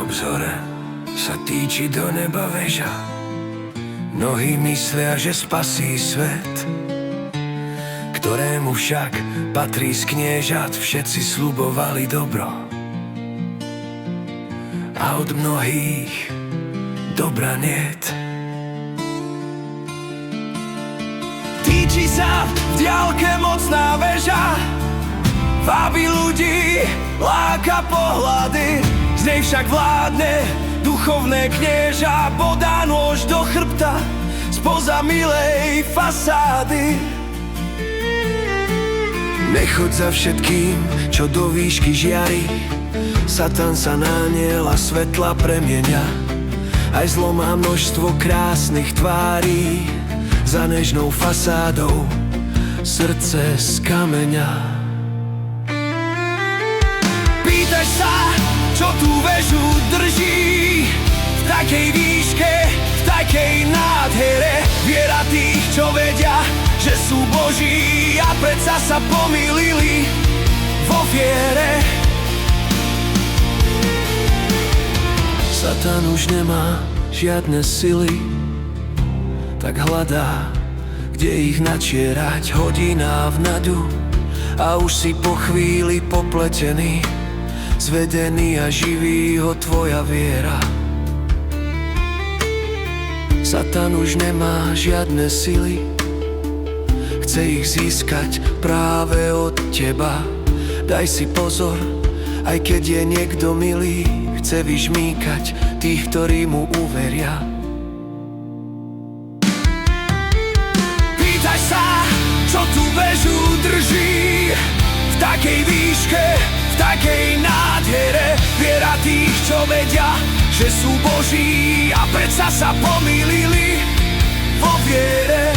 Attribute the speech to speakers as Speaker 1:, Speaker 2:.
Speaker 1: obzore sa týči do neba väža. Mnohí myslia, že spasí svet, ktorému však patrí z kniežat. Všetci sľubovali dobro a od mnohých dobra niet. Týči sa v diaľke mocná väža, vábi ľudí, láka pohľady. Z nej však vládne duchovné knieža, bodá nôž do chrbta spoza milej fasády. Nechoď za všetkým, čo do výšky žiari, Satan sa na aniela svetla premieňa. Aj zlo má množstvo krásnych tvári, za nežnou fasádou srdce z kameňa. Pýtaj sa, čo tú väžu drží, v takej výške, v takej nádhere. Viera tých, čo vedia, že sú Boží a predsa sa pomýlili vo viere. Satan už nemá žiadne sily, tak hľadá, kde ich načierať. Hodina v nadu a už si po chvíli popletený, zvedený a živí ho tvoja viera. Satan už nemá žiadne sily, chce ich získať práve od teba. Daj si pozor, aj keď je niekto milý, chce vyžmýkať tých, ktorí mu uveria. Pýtaj sa, čo tú väžu drží, v takej výške, v takej nádhere. Viera tých, čo vedia, že sú Boží a predsa sa pomýlili vo viere.